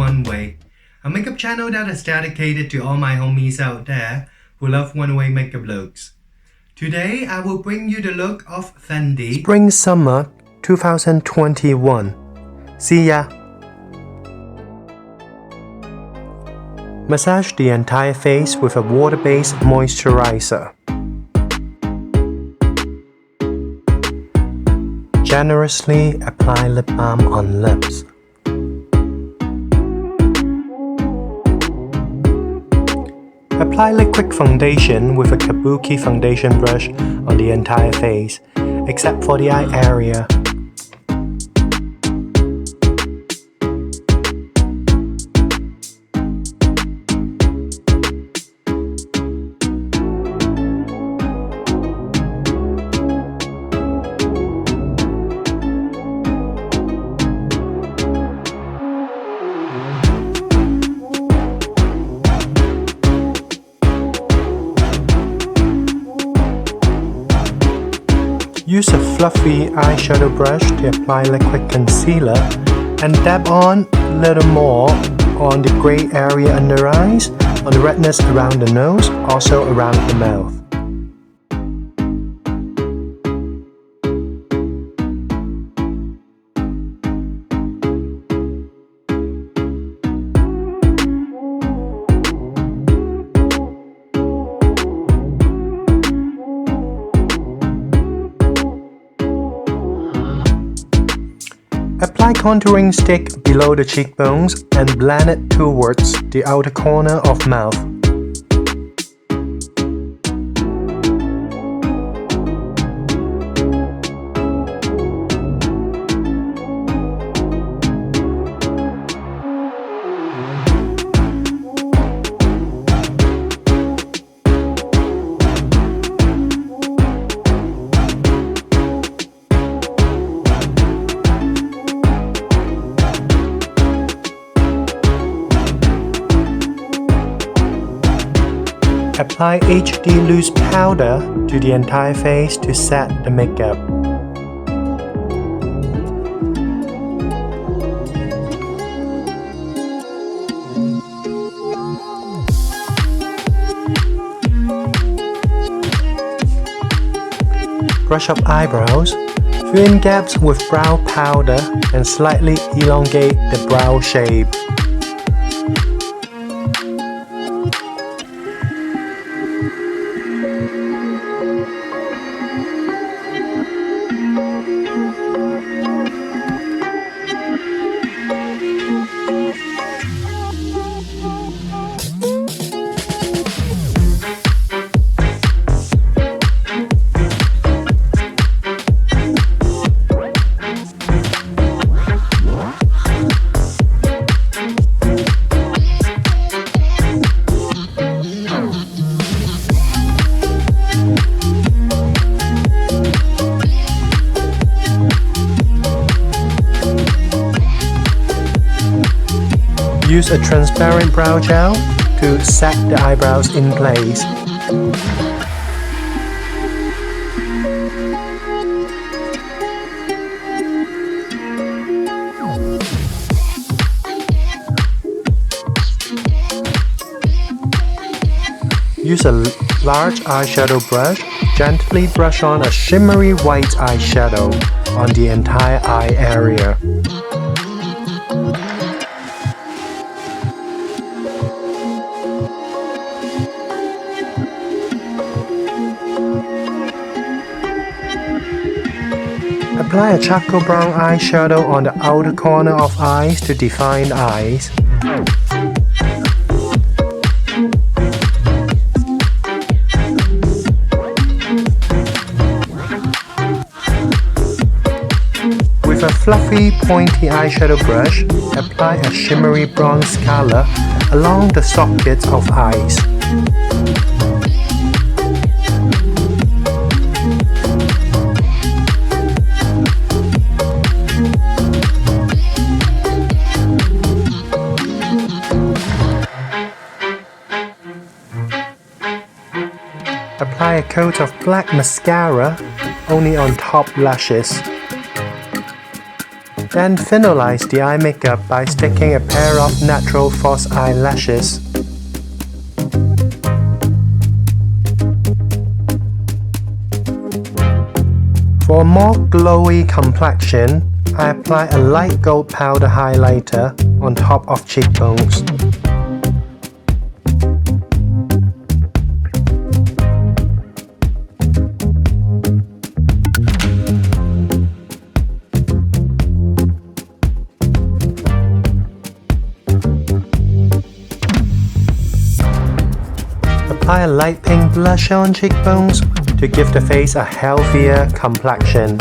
RUNWAY, a makeup channel that is dedicated to all my homies out there who love one-way makeup looks. Today, I will bring you the look of FENDI Spring-Summer 2021. See ya! Massage the entire face with a water-based moisturizer. Generously apply lip balm on lips. Apply liquid foundation with a kabuki foundation brush on the entire face, except for the eye area. Use a fluffy eyeshadow brush to apply liquid concealer and dab on a little more on the grey area under eyes, on the redness around the nose, also around the mouth. Apply contouring stick below the cheekbones and blend it towards the outer corner of mouth. Apply HD loose powder to the entire face to set the makeup. Brush up eyebrows, fill in gaps with brow powder and slightly elongate the brow shape. Use a transparent brow gel to set the eyebrows in place. Use a large eyeshadow brush, gently brush on a shimmery white eyeshadow on the entire eye area. Apply a charcoal brown eyeshadow on the outer corner of eyes to define eyes. With a fluffy, pointy eyeshadow brush, apply a shimmery bronze color along the sockets of eyes. Apply a coat of black mascara only on top lashes. Then finalize the eye makeup by sticking a pair of natural false eyelashes. For a more glowy complexion, I apply a light gold powder highlighter on top of cheekbones. Apply a light pink blusher on cheekbones to give the face a healthier complexion.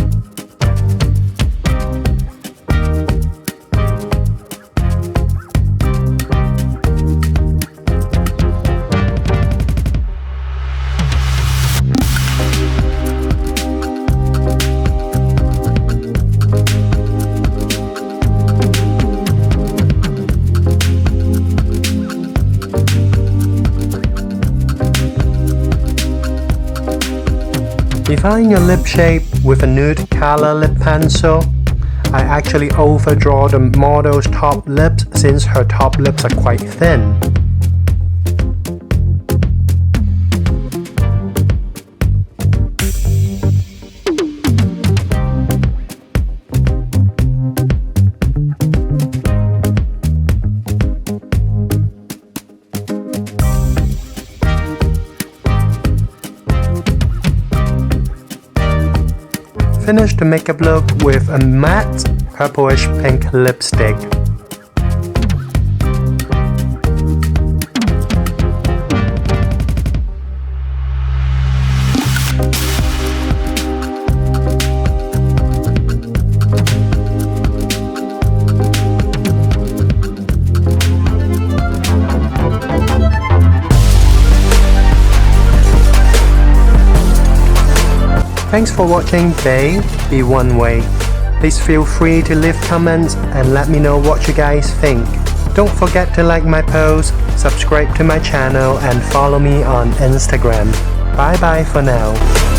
Define your lip shape with a nude color lip pencil. I actually overdraw the model's top lips since her top lips are quite thin. Finish the makeup look with a matte purplish pink lipstick. Thanks for watching Baby One Way. Please feel free to leave comments and let me know what you guys think. Don't forget to like my post, subscribe to my channel and follow me on Instagram. Bye bye for now.